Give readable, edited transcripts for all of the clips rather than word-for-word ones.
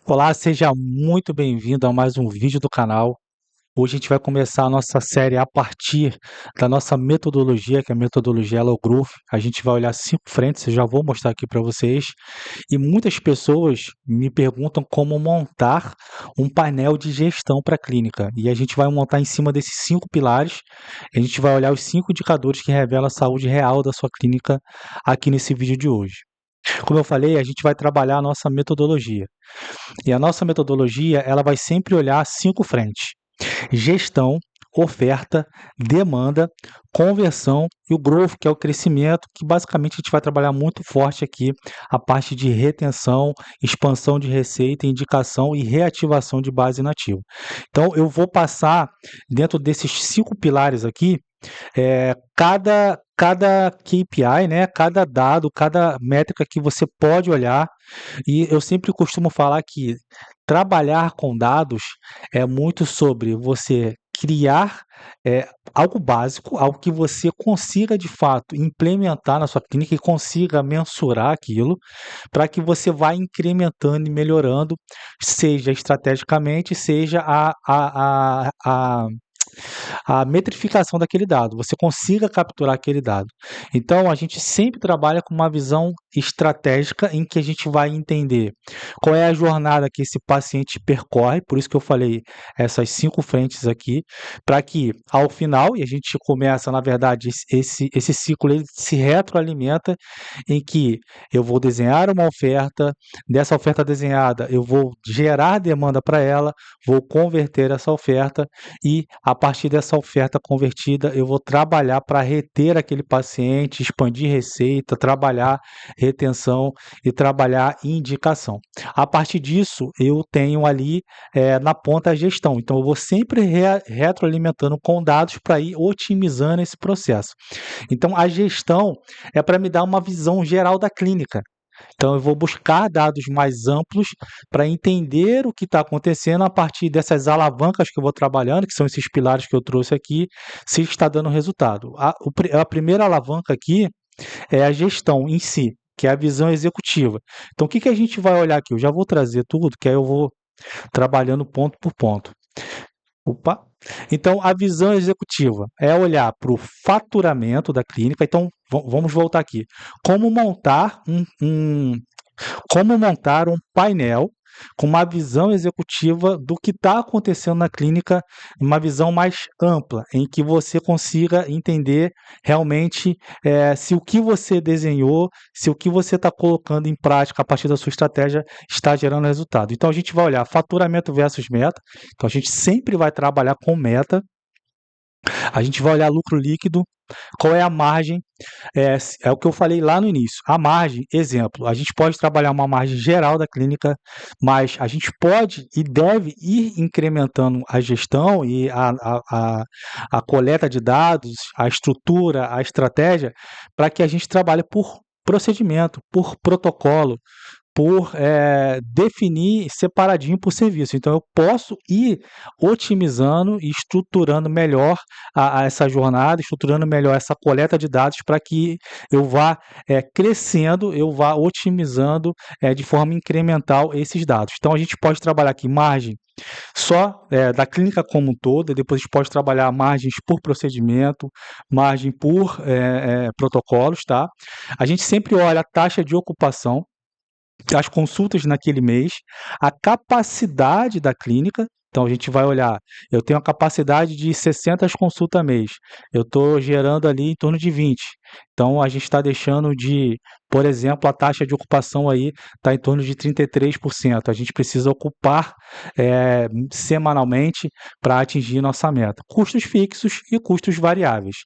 Olá, seja muito bem-vindo a mais um vídeo do canal. Hoje a gente vai começar a nossa série a partir da nossa metodologia, que é a metodologia Hello Groove. A gente vai olhar 5 frentes, eu já vou mostrar aqui para vocês. E muitas pessoas me perguntam como montar um painel de gestão para a clínica. E a gente vai montar em cima desses 5 pilares. A gente vai olhar os 5 indicadores que revelam a saúde real da sua clínica aqui nesse vídeo de hoje. Como eu falei, a gente vai trabalhar a nossa metodologia. E a nossa metodologia, ela vai sempre olhar 5 frentes: gestão, oferta, demanda, conversão e o growth, que é o crescimento, que basicamente a gente vai trabalhar muito forte aqui a parte de retenção, expansão de receita, indicação e reativação de base nativa. Então eu vou passar dentro desses 5 pilares aqui, cada KPI, né, cada dado, cada métrica que você pode olhar, e eu sempre costumo falar que trabalhar com dados é muito sobre você criar algo básico, algo que você consiga de fato implementar na sua clínica e consiga mensurar aquilo, para que você vá incrementando e melhorando, seja estrategicamente, seja a metrificação daquele dado, você consiga capturar aquele dado. Então, a gente sempre trabalha com uma visão estratégica em que a gente vai entender qual é a jornada que esse paciente percorre, por isso que eu falei essas 5 frentes aqui, para que ao final, e a gente começa, na verdade, esse ciclo ele se retroalimenta em que eu vou desenhar uma oferta, dessa oferta desenhada eu vou gerar demanda para ela, vou converter essa oferta e a partir dessa oferta convertida, eu vou trabalhar para reter aquele paciente, expandir receita, trabalhar retenção e trabalhar indicação. A partir disso, eu tenho ali na ponta a gestão. Então, eu vou sempre retroalimentando com dados para ir otimizando esse processo. Então, a gestão é para me dar uma visão geral da clínica. Então, eu vou buscar dados mais amplos para entender o que está acontecendo a partir dessas alavancas que eu vou trabalhando, que são esses pilares que eu trouxe aqui, se está dando resultado. A primeira alavanca aqui é a gestão em si, que é a visão executiva. Então, o que, que a gente vai olhar aqui? Eu já vou trazer tudo, que aí eu vou trabalhando ponto por ponto. Opa! Então, a visão executiva é olhar para o faturamento da clínica. Então, vamos voltar aqui. Como montar como montar um painel com uma visão executiva do que está acontecendo na clínica, uma visão mais ampla, em que você consiga entender realmente se o que você desenhou, se o que você está colocando em prática a partir da sua estratégia está gerando resultado. Então a gente vai olhar faturamento versus meta, então a gente sempre vai trabalhar com meta, a gente vai olhar lucro líquido, qual é a margem, é o que eu falei lá no início. A margem, exemplo, a gente pode trabalhar uma margem geral da clínica, mas a gente pode e deve ir incrementando a gestão e a coleta de dados, a estrutura, a estratégia, para que a gente trabalhe por procedimento, por protocolo, por definir separadinho por serviço. Então, eu posso ir otimizando e estruturando melhor a essa jornada, estruturando melhor essa coleta de dados para que eu vá crescendo, eu vá otimizando de forma incremental esses dados. Então, a gente pode trabalhar aqui margem só da clínica como um todo, e depois a gente pode trabalhar margens por procedimento, margem por protocolos, tá? A gente sempre olha a taxa de ocupação, as consultas naquele mês, a capacidade da clínica. Então a gente vai olhar, eu tenho a capacidade de 60 consultas mês, eu estou gerando ali em torno de 20. Então a gente está deixando de, por exemplo, a taxa de ocupação aí está em torno de 33%. A gente precisa ocupar semanalmente para atingir nossa meta. Custos fixos e custos variáveis.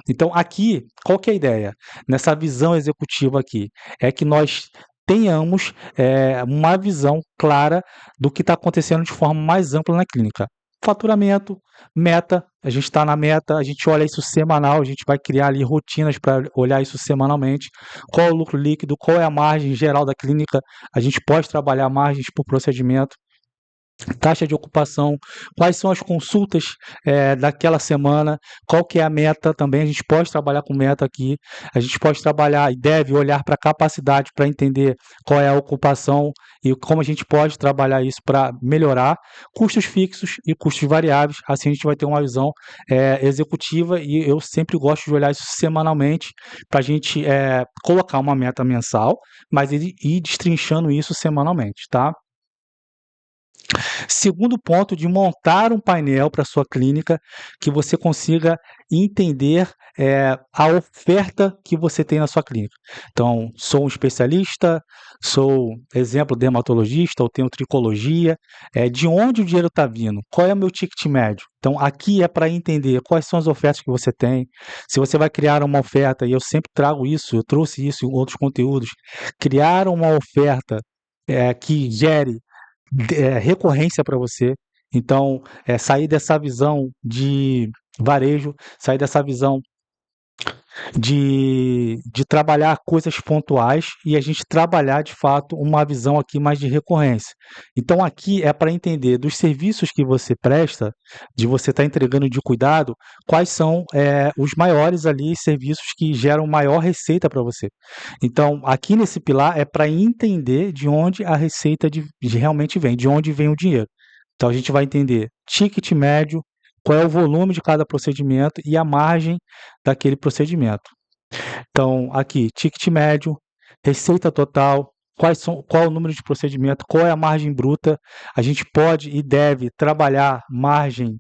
Então aqui, qual que é a ideia? Nessa visão executiva aqui, é que nós tenhamos uma visão clara do que está acontecendo de forma mais ampla na clínica. Faturamento, meta, a gente está na meta, a gente olha isso semanal, a gente vai criar ali rotinas para olhar isso semanalmente. Qual é o lucro líquido, qual é a margem geral da clínica, a gente pode trabalhar margens por procedimento. taxa de ocupação, quais são as consultas daquela semana, qual que é a meta também, a gente pode trabalhar com meta aqui, a gente pode trabalhar e deve olhar para a capacidade para entender qual é a ocupação e como a gente pode trabalhar isso para melhorar custos fixos e custos variáveis, assim a gente vai ter uma visão executiva e eu sempre gosto de olhar isso semanalmente para a gente colocar uma meta mensal, mas ir destrinchando isso semanalmente, tá? Segundo ponto, de montar um painel para sua clínica que você consiga entender a oferta que você tem na sua clínica. Então, sou um especialista, sou, exemplo, dermatologista, ou tenho tricologia. De onde o dinheiro está vindo? Qual é o meu ticket médio? Então, aqui é para entender quais são as ofertas que você tem. Se você vai criar uma oferta, e eu sempre trago isso, eu trouxe isso em outros conteúdos, criar uma oferta que gere recorrência para você. Então, sair dessa visão de varejo, sair dessa visão de trabalhar coisas pontuais e a gente trabalhar de fato uma visão aqui mais de recorrência. Então, aqui é para entender dos serviços que você presta, de você estar entregando de cuidado, quais são os maiores ali serviços que geram maior receita para você. Então, aqui nesse pilar é para entender de onde a receita realmente vem, de onde vem o dinheiro. Então, a gente vai entender ticket médio, qual é o volume de cada procedimento e a margem daquele procedimento. Então, aqui, ticket médio, receita total, qual é o número de procedimento, qual é a margem bruta. A gente pode e deve trabalhar margem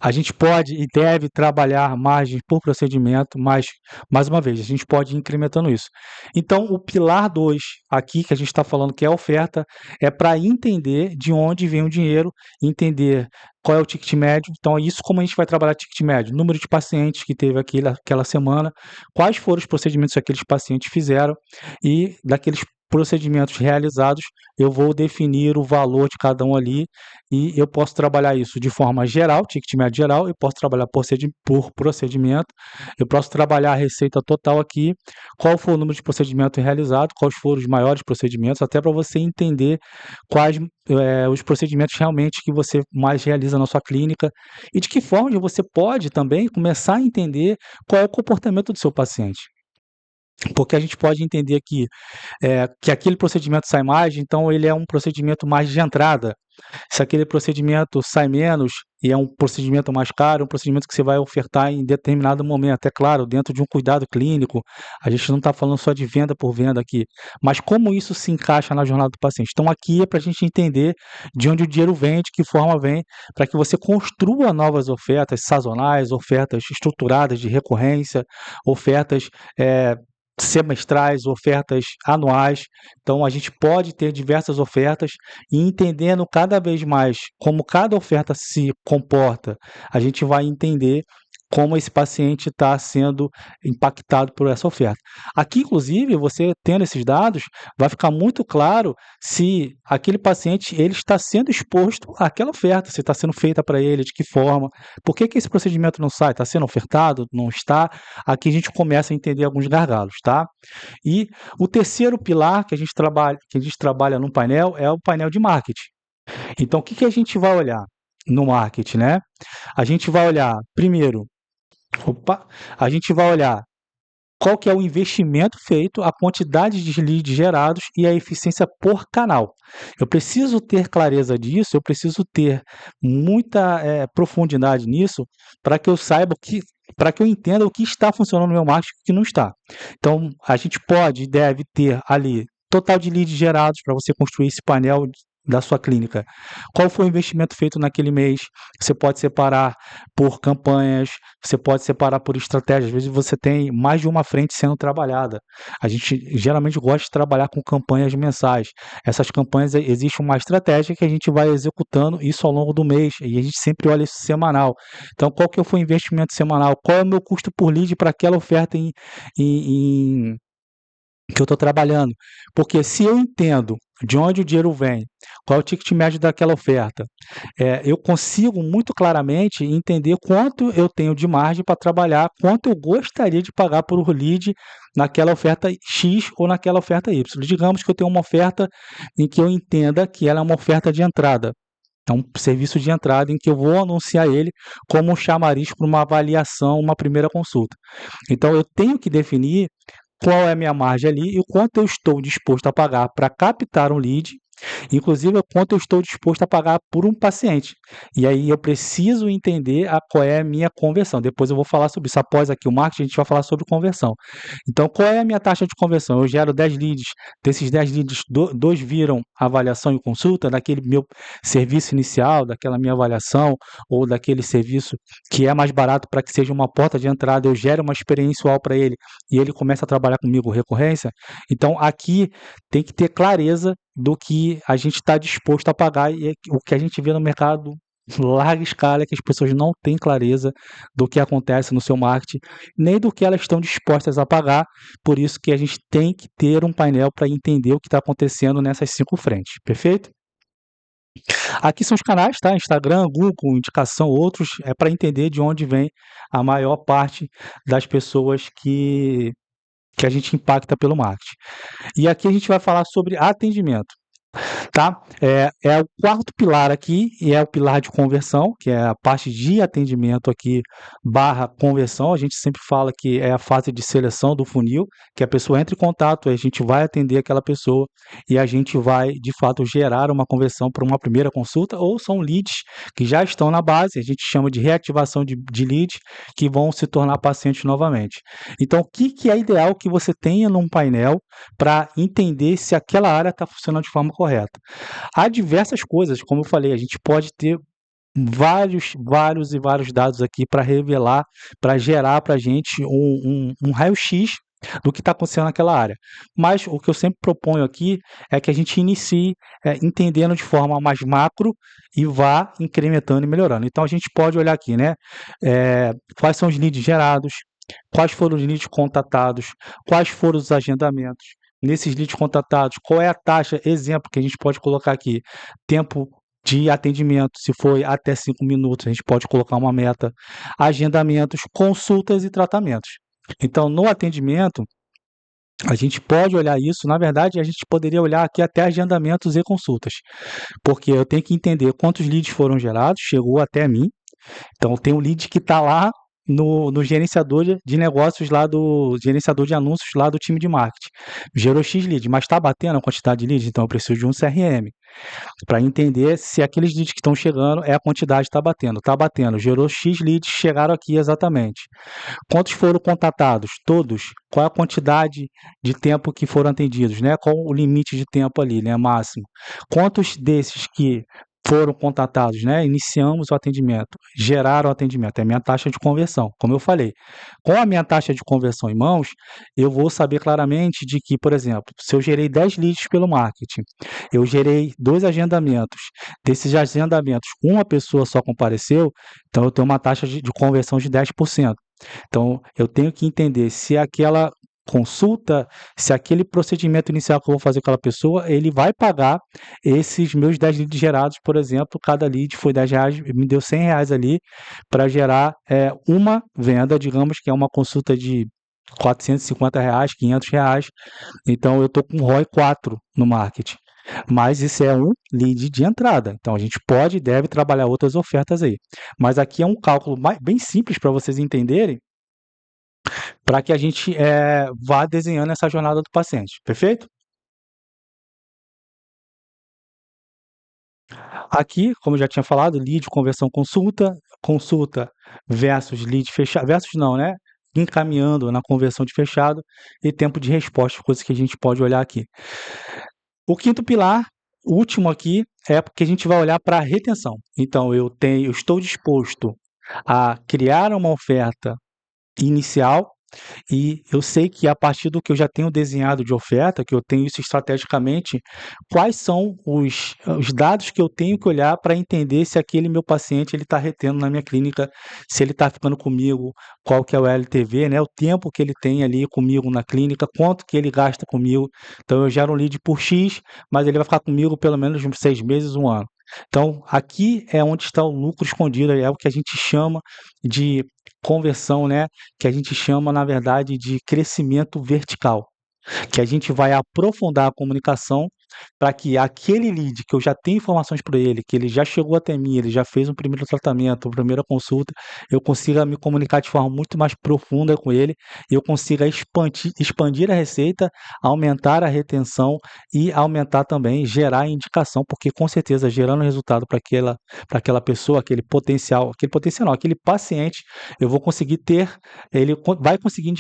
a gente pode e deve trabalhar margem por procedimento, mas, mais uma vez, a gente pode ir incrementando isso. Então, o pilar 2 aqui, que a gente está falando que é a oferta, é para entender de onde vem o dinheiro, entender qual é o ticket médio. Então, isso como a gente vai trabalhar ticket médio? Número de pacientes que teve aquela semana, quais foram os procedimentos que aqueles pacientes fizeram e daqueles procedimentos realizados, eu vou definir o valor de cada um ali e eu posso trabalhar isso de forma geral, ticket médio geral, eu posso trabalhar por procedimento, eu posso trabalhar a receita total aqui, qual foi o número de procedimentos realizados, quais foram os maiores procedimentos, até para você entender quais os procedimentos realmente que você mais realiza na sua clínica e de que forma você pode também começar a entender qual é o comportamento do seu paciente. Porque a gente pode entender aqui que aquele procedimento sai mais, então ele é um procedimento mais de entrada. Se aquele procedimento sai menos e é um procedimento mais caro, é um procedimento que você vai ofertar em determinado momento. É claro, dentro de um cuidado clínico, a gente não está falando só de venda por venda aqui, mas como isso se encaixa na jornada do paciente. Então aqui é para a gente entender de onde o dinheiro vem, de que forma vem, para que você construa novas ofertas sazonais, ofertas estruturadas de recorrência, ofertas semestrais, ofertas anuais. Então, a gente pode ter diversas ofertas e entendendo cada vez mais como cada oferta se comporta, a gente vai entender como esse paciente está sendo impactado por essa oferta. Aqui, inclusive, você tendo esses dados, vai ficar muito claro se aquele paciente ele está sendo exposto àquela oferta, se está sendo feita para ele, de que forma, por que esse procedimento não sai, está sendo ofertado, não está? Aqui a gente começa a entender alguns gargalos, tá? E o terceiro pilar que a gente trabalha no painel é o painel de marketing. Então, o que a gente vai olhar no marketing, né? A gente vai olhar, primeiro, a gente vai olhar qual que é o investimento feito, a quantidade de leads gerados e a eficiência por canal. Eu preciso ter clareza disso, eu preciso ter muita profundidade nisso para que eu saiba para que eu entenda o que está funcionando no meu marketing e o que não está. Então, a gente pode e deve ter ali total de leads gerados para você construir esse painel da sua clínica. Qual foi o investimento feito naquele mês? Você pode separar por campanhas, você pode separar por estratégias. Às vezes você tem mais de uma frente sendo trabalhada. A gente geralmente gosta de trabalhar com campanhas mensais. Essas campanhas, existe uma estratégia que a gente vai executando isso ao longo do mês e a gente sempre olha isso semanal. Então, qual que foi o investimento semanal? Qual é o meu custo por lead para aquela oferta que eu estou trabalhando. Porque se eu entendo de onde o dinheiro vem, qual é o ticket médio daquela oferta, eu consigo muito claramente entender quanto eu tenho de margem para trabalhar, quanto eu gostaria de pagar por lead naquela oferta X ou naquela oferta Y. Digamos que eu tenho uma oferta em que eu entenda que ela é uma oferta de entrada. É um serviço de entrada em que eu vou anunciar ele como um chamariz para uma avaliação, uma primeira consulta. Então eu tenho que definir qual é a minha margem ali e o quanto eu estou disposto a pagar para captar um lead, inclusive o quanto eu estou disposto a pagar por um paciente. E aí eu preciso entender qual é a minha conversão. Depois eu vou falar sobre isso. Após aqui o marketing, a gente vai falar sobre conversão. Então, qual é a minha taxa de conversão? Eu gero 10 leads, desses 10 leads, dois viram avaliação e consulta, daquele meu serviço inicial, daquela minha avaliação, ou daquele serviço que é mais barato para que seja uma porta de entrada, eu gero uma experiência para ele e ele começa a trabalhar comigo recorrência. Então, aqui tem que ter clareza do que a gente está disposto a pagar e o que a gente vê no mercado larga escala é que as pessoas não têm clareza do que acontece no seu marketing, nem do que elas estão dispostas a pagar, por isso que a gente tem que ter um painel para entender o que está acontecendo nessas 5 frentes, perfeito? Aqui são os canais, tá? Instagram, Google, indicação, outros, é para entender de onde vem a maior parte das pessoas que a gente impacta pelo marketing. E aqui a gente vai falar sobre atendimento. Tá? É o quarto pilar aqui, e é o pilar de conversão, que é a parte de atendimento aqui, barra conversão. A gente sempre fala que é a fase de seleção do funil, que a pessoa entra em contato, a gente vai atender aquela pessoa e a gente vai, de fato, gerar uma conversão para uma primeira consulta, ou são leads que já estão na base, a gente chama de reativação de leads, que vão se tornar pacientes novamente. Então, o que é ideal que você tenha num painel para entender se aquela área está funcionando de forma correta? Há diversas coisas, como eu falei, a gente pode ter vários e vários dados aqui para revelar, para gerar para a gente um raio-x do que está acontecendo naquela área. Mas o que eu sempre proponho aqui é que a gente inicie entendendo de forma mais macro e vá incrementando e melhorando. Então a gente pode olhar aqui, né? Quais são os leads gerados, quais foram os leads contatados, quais foram os agendamentos. Nesses leads contatados, qual é a taxa, exemplo, que a gente pode colocar aqui, tempo de atendimento, se foi até 5 minutos, a gente pode colocar uma meta, agendamentos, consultas e tratamentos. Então, no atendimento, a gente pode olhar isso, na verdade, a gente poderia olhar aqui até agendamentos e consultas, porque eu tenho que entender quantos leads foram gerados, chegou até mim, então tem um lead que está lá no gerenciador de negócios lá do gerenciador de anúncios lá do time de marketing. Gerou X lead, mas está batendo a quantidade de leads, então eu preciso de um CRM para entender se aqueles leads que estão chegando é a quantidade que está batendo. Está batendo, gerou X leads, chegaram aqui exatamente. Quantos foram contatados? Todos. Qual é a quantidade de tempo que foram atendidos, né? Qual o limite de tempo ali, né? Máximo. Quantos desses que foram contatados, né? Iniciamos o atendimento, geraram o atendimento, é a minha taxa de conversão, como eu falei. Com a minha taxa de conversão em mãos, eu vou saber claramente de que, por exemplo, se eu gerei 10 leads pelo marketing, eu gerei 2 agendamentos, desses agendamentos, uma pessoa só compareceu, então eu tenho uma taxa de conversão de 10%. Então, eu tenho que entender se aquela consulta, se aquele procedimento inicial que eu vou fazer com aquela pessoa, ele vai pagar esses meus 10 leads gerados, por exemplo, cada lead foi R$10, me deu R$100 ali para gerar uma venda, digamos que é uma consulta de R$450, R$500, então eu estou com ROI 4 no marketing. Mas isso é um lead de entrada, então a gente pode e deve trabalhar outras ofertas aí. Mas aqui é um cálculo bem simples para vocês entenderem, para que a gente vá desenhando essa jornada do paciente, perfeito? Aqui, como eu já tinha falado, lead, conversão, consulta, consulta versus lead fechado, versus não, né? Encaminhando na conversão de fechado e tempo de resposta, coisas que a gente pode olhar aqui. O quinto pilar, o último aqui, é porque a gente vai olhar para a retenção. Então, eu estou disposto a criar uma oferta inicial e eu sei que a partir do que eu já tenho desenhado de oferta, que eu tenho isso estrategicamente, quais são os dados que eu tenho que olhar para entender se aquele meu paciente ele está retendo na minha clínica, se ele está ficando comigo, qual que é o LTV, né, o tempo que ele tem ali comigo na clínica, quanto que ele gasta comigo. Então eu gero um lead por X, mas ele vai ficar comigo pelo menos uns 6 meses, um ano. Então, aqui é onde está o lucro escondido, é o que a gente chama de conversão, né? Que a gente chama, na verdade, de crescimento vertical, que a gente vai aprofundar a comunicação para que aquele lead que eu já tenho informações para ele, que ele já chegou até mim, ele já fez um primeiro tratamento, uma primeira consulta, eu consiga me comunicar de forma muito mais profunda com ele e eu consiga expandir a receita, aumentar a retenção e aumentar também, gerar a indicação, porque com certeza gerando resultado para aquela pessoa, aquele potencial não, aquele paciente, eu vou conseguir ter, vai conseguir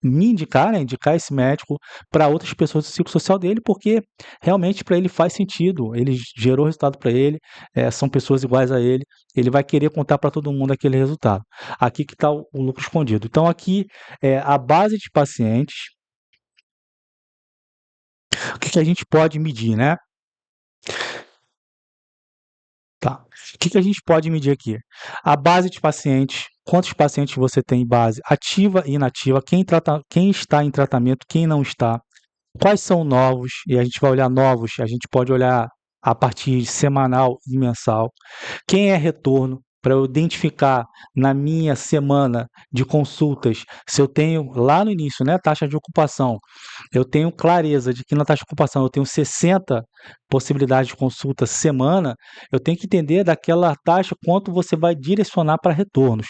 me indicar, né, indicar esse médico para outras pessoas do ciclo social dele, porque realmente para ele faz sentido, ele gerou resultado para ele, são pessoas iguais a ele vai querer contar para todo mundo aquele resultado. Aqui que está o lucro escondido. Então aqui é a base de pacientes, o que a gente pode medir, né? Tá. O que a gente pode medir aqui? A base de pacientes, quantos pacientes você tem em base ativa e inativa, quem está em tratamento, quem não está, quais são novos, e a gente vai olhar novos, a gente pode olhar a partir de semanal e mensal. Quem é retorno, para eu identificar na minha semana de consultas, se eu tenho lá no início, né, taxa de ocupação, eu tenho clareza de que na taxa de ocupação eu tenho 60 possibilidades de consulta semana, eu tenho que entender daquela taxa quanto você vai direcionar para retornos.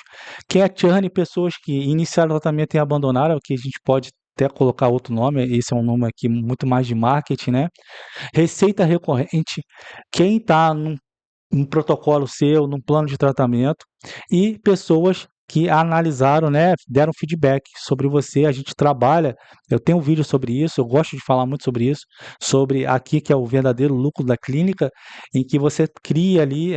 Quem é churn, pessoas que iniciaram o tratamento e abandonaram, que a gente pode até colocar outro nome, esse é um nome aqui muito mais de marketing, né? Receita recorrente, quem está num protocolo seu, num plano de tratamento, e pessoas que analisaram, né, deram feedback sobre você. A gente trabalha, eu tenho um vídeo sobre isso, eu gosto de falar muito sobre isso, sobre aqui que é o verdadeiro lucro da clínica, em que você cria ali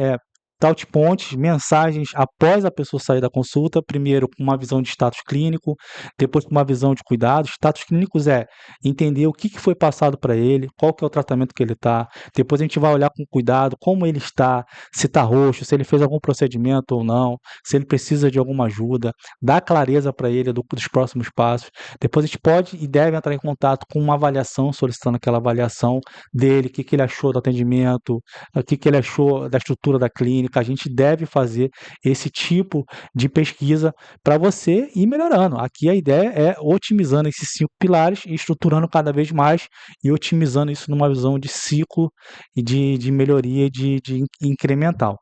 touch points, mensagens após a pessoa sair da consulta, primeiro com uma visão de status clínico, depois com uma visão de cuidados. Status clínicos é entender o que foi passado para ele, qual que é o tratamento que ele está, depois a gente vai olhar com cuidado como ele está, se está roxo, se ele fez algum procedimento ou não, se ele precisa de alguma ajuda, dar clareza para ele dos próximos passos. Depois a gente pode e deve entrar em contato com uma avaliação, solicitando aquela avaliação dele, o que ele achou do atendimento, o que ele achou da estrutura da clínica. A gente deve fazer esse tipo de pesquisa para você ir melhorando. Aqui a ideia é otimizando esses 5 pilares e estruturando cada vez mais e otimizando isso numa visão de ciclo e de melhoria de incremental.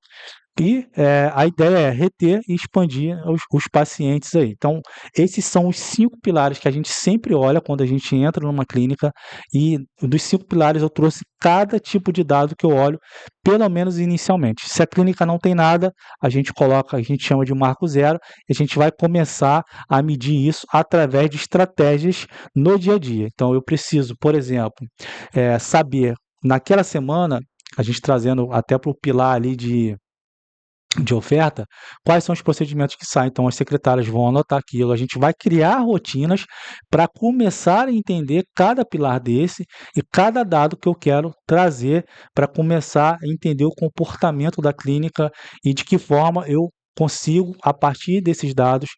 E a ideia é reter e expandir os pacientes aí. Então, esses são os 5 pilares que a gente sempre olha quando a gente entra numa clínica. E dos 5 pilares eu trouxe cada tipo de dado que eu olho, pelo menos inicialmente. Se a clínica não tem nada, a gente coloca, a gente chama de marco zero, e a gente vai começar a medir isso através de estratégias no dia a dia. Então, eu preciso, por exemplo, saber naquela semana, a gente trazendo até para o pilar ali de oferta, quais são os procedimentos que saem. Então, as secretárias vão anotar aquilo. A gente vai criar rotinas para começar a entender cada pilar desse e cada dado que eu quero trazer para começar a entender o comportamento da clínica e de que forma eu consigo, a partir desses dados,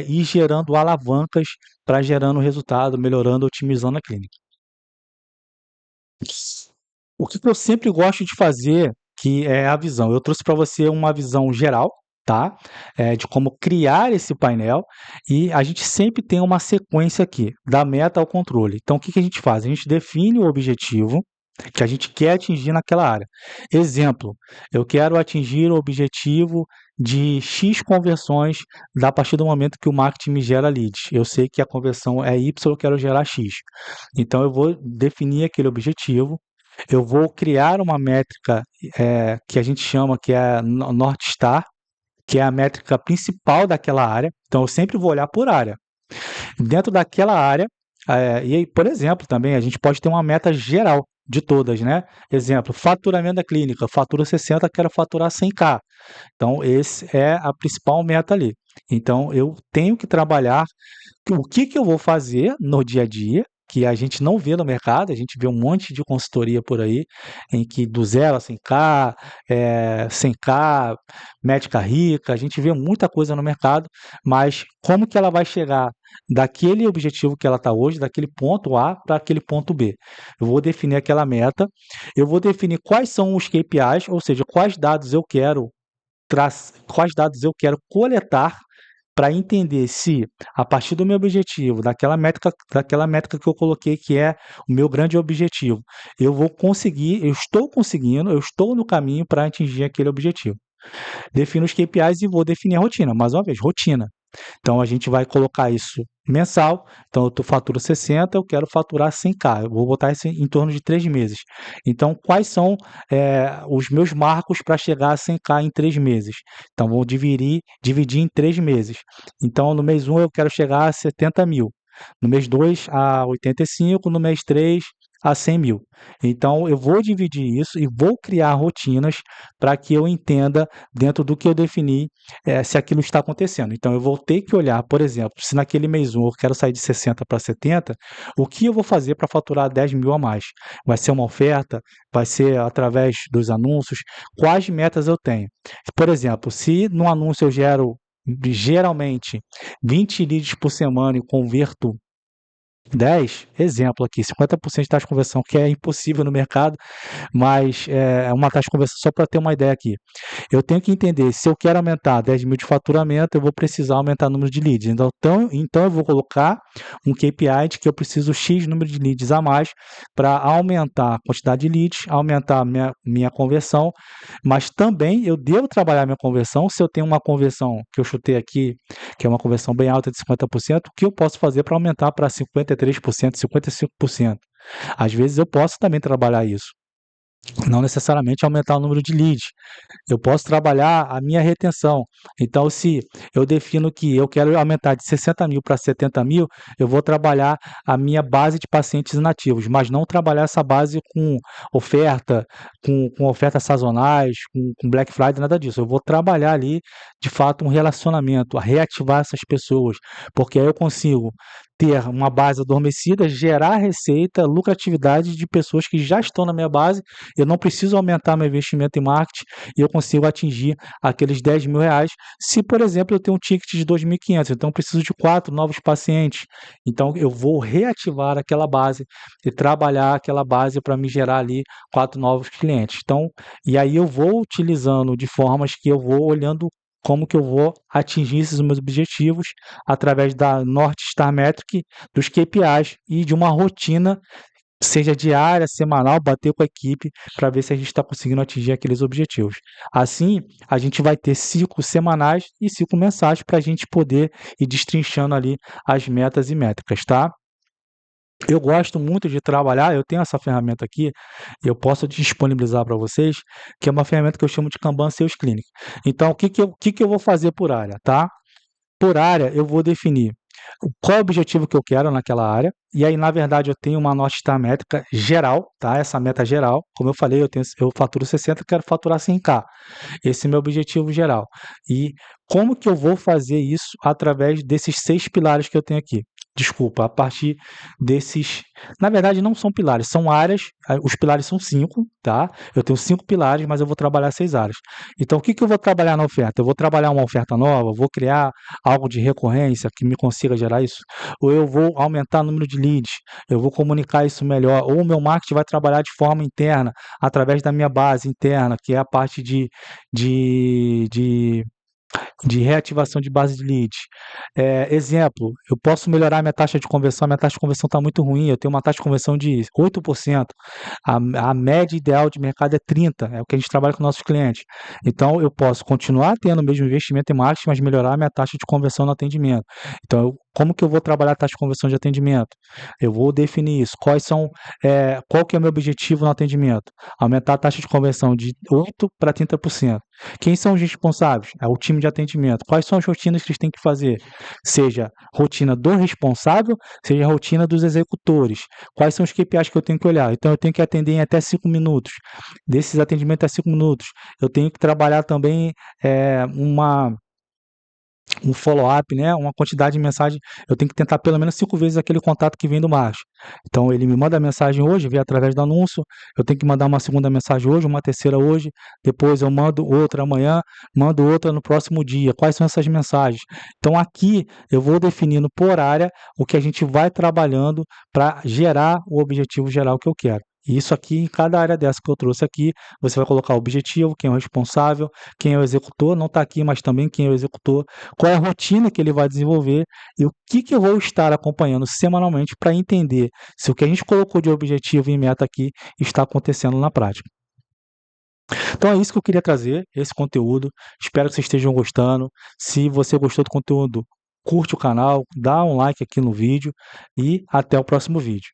ir gerando alavancas para gerando resultado, melhorando, otimizando a clínica. O que eu sempre gosto de fazer, que é a visão. Eu trouxe para você uma visão geral, tá? De como criar esse painel e a gente sempre tem uma sequência aqui, da meta ao controle. Então, o que a gente faz? A gente define o objetivo que a gente quer atingir naquela área. Exemplo, eu quero atingir o objetivo de X conversões a partir do momento que o marketing me gera leads. Eu sei que a conversão é Y, eu quero gerar X. Então, eu vou definir aquele objetivo, eu vou criar uma métrica que a gente chama que é North Star, que é a métrica principal daquela área. Então, eu sempre vou olhar por área. Dentro daquela área, e aí, por exemplo, também a gente pode ter uma meta geral de todas, né? Exemplo, faturamento da clínica, fatura 60, quero faturar 100k. Então, esse é a principal meta ali. Então, eu tenho que trabalhar o que que eu vou fazer no dia a dia, que a gente não vê no mercado, a gente vê um monte de consultoria por aí, em que do 0 a 100K, 100K, médica rica, a gente vê muita coisa no mercado, mas como que ela vai chegar daquele objetivo que ela está hoje, daquele ponto A para aquele ponto B? Eu vou definir aquela meta, eu vou definir quais são os KPIs, ou seja, quais dados eu quero coletar para entender se, a partir do meu objetivo, daquela métrica que eu coloquei, que é o meu grande objetivo, eu vou conseguir, eu estou conseguindo, eu estou no caminho para atingir aquele objetivo. Defino os KPIs e vou definir a rotina. Mais uma vez, rotina. Então a gente vai colocar isso mensal. Então eu faturo 60, eu quero faturar 100K. Eu vou botar isso em torno de 3 meses. Então quais são os meus marcos para chegar a 100K em 3 meses? Então vou dividir em 3 meses. Então no mês 1 eu quero chegar a 70 mil. No mês 2 a 85, no mês 3 a 100 mil. Então eu vou dividir isso e vou criar rotinas para que eu entenda dentro do que eu defini se aquilo está acontecendo. Então, eu vou ter que olhar, por exemplo, se naquele mês 1 eu quero sair de 60 para 70, o que eu vou fazer para faturar 10 mil a mais? Vai ser uma oferta? Vai ser através dos anúncios? Quais metas eu tenho? Por exemplo, se no anúncio eu gero geralmente 20 leads por semana e converto 10, exemplo aqui, 50% de taxa de conversão, que é impossível no mercado, mas é uma taxa de conversão só para ter uma ideia aqui. Eu tenho que entender, se eu quero aumentar 10 mil de faturamento, eu vou precisar aumentar o número de leads. Então eu vou colocar um KPI de que eu preciso X número de leads a mais para aumentar a quantidade de leads, aumentar a minha conversão, mas também eu devo trabalhar minha conversão. Se eu tenho uma conversão que eu chutei aqui, que é uma conversão bem alta de 50%, o que eu posso fazer para aumentar para 53%, 55%? Às vezes eu posso também trabalhar isso. Não necessariamente aumentar o número de leads. Eu posso trabalhar a minha retenção. Então, se eu defino que eu quero aumentar de 60 mil para 70 mil, eu vou trabalhar a minha base de pacientes inativos, mas não trabalhar essa base com oferta, com ofertas sazonais, com Black Friday, nada disso. Eu vou trabalhar ali, de fato, um relacionamento, a reativar essas pessoas, porque aí eu consigo ter uma base adormecida, gerar receita, lucratividade de pessoas que já estão na minha base. Eu não preciso aumentar meu investimento em marketing e eu consigo atingir aqueles 10 mil reais. Se, por exemplo, eu tenho um ticket de 2.500, então eu preciso de 4 novos pacientes. Então, eu vou reativar aquela base e trabalhar aquela base para me gerar ali 4 novos clientes. Então, e aí eu vou utilizando de formas que eu vou olhando como que eu vou atingir esses meus objetivos através da North Star Metric, dos KPIs e de uma rotina, seja diária, semanal, bater com a equipe para ver se a gente está conseguindo atingir aqueles objetivos. Assim, a gente vai ter ciclos semanais e ciclos mensais para a gente poder ir destrinchando ali as metas e métricas, tá? Eu gosto muito de trabalhar, eu tenho essa ferramenta aqui, eu posso disponibilizar para vocês, que é uma ferramenta que eu chamo de Kanban Sales Clinic. Então, o que que eu vou fazer por área, tá? Por área, eu vou definir qual é o objetivo que eu quero naquela área, e aí, na verdade, eu tenho uma nota Star métrica geral, tá? Essa meta geral, como eu falei, eu faturo 60, quero faturar 100K. Esse é o meu objetivo geral. E como que eu vou fazer isso através desses 6 pilares que eu tenho aqui? Desculpa, a partir desses. Na verdade, não são pilares, são áreas. Os pilares são 5, tá? Eu tenho 5 pilares, mas eu vou trabalhar 6 áreas. Então, o que que eu vou trabalhar na oferta? Eu vou trabalhar uma oferta nova, vou criar algo de recorrência que me consiga gerar isso, ou eu vou aumentar o número de leads, eu vou comunicar isso melhor, ou o meu marketing vai trabalhar de forma interna, através da minha base interna, que é a parte de, de de reativação de base de leads. Exemplo, eu posso melhorar minha taxa de conversão está muito ruim, eu tenho uma taxa de conversão de 8%, a média ideal de mercado é 30%, é o que a gente trabalha com nossos clientes. Então, eu posso continuar tendo o mesmo investimento em marketing, mas melhorar a minha taxa de conversão no atendimento. Então, como que eu vou trabalhar a taxa de conversão de atendimento? Eu vou definir isso. Qual que é o meu objetivo no atendimento? Aumentar a taxa de conversão de 8% para 30%. Quem são os responsáveis? É o time de atendimento. Quais são as rotinas que eles têm que fazer? Seja rotina do responsável, seja rotina dos executores. Quais são os KPIs que eu tenho que olhar? Então, eu tenho que atender em até 5 minutos. Desses atendimentos até 5 minutos. Eu tenho que trabalhar também uma um follow-up, né, uma quantidade de mensagem, eu tenho que tentar pelo menos 5 vezes aquele contato que vem do Márcio. Então ele me manda a mensagem hoje, vem através do anúncio, eu tenho que mandar uma segunda mensagem hoje, uma terceira hoje, depois eu mando outra amanhã, mando outra no próximo dia. Quais são essas mensagens? Então aqui eu vou definindo por área o que a gente vai trabalhando para gerar o objetivo geral que eu quero. E isso aqui, em cada área dessa que eu trouxe aqui, você vai colocar o objetivo, quem é o responsável, quem é o executor, não está aqui, mas também quem é o executor, qual é a rotina que ele vai desenvolver e o que eu vou estar acompanhando semanalmente para entender se o que a gente colocou de objetivo e meta aqui está acontecendo na prática. Então é isso que eu queria trazer, esse conteúdo. Espero que vocês estejam gostando. Se você gostou do conteúdo, curte o canal, dá um like aqui no vídeo e até o próximo vídeo.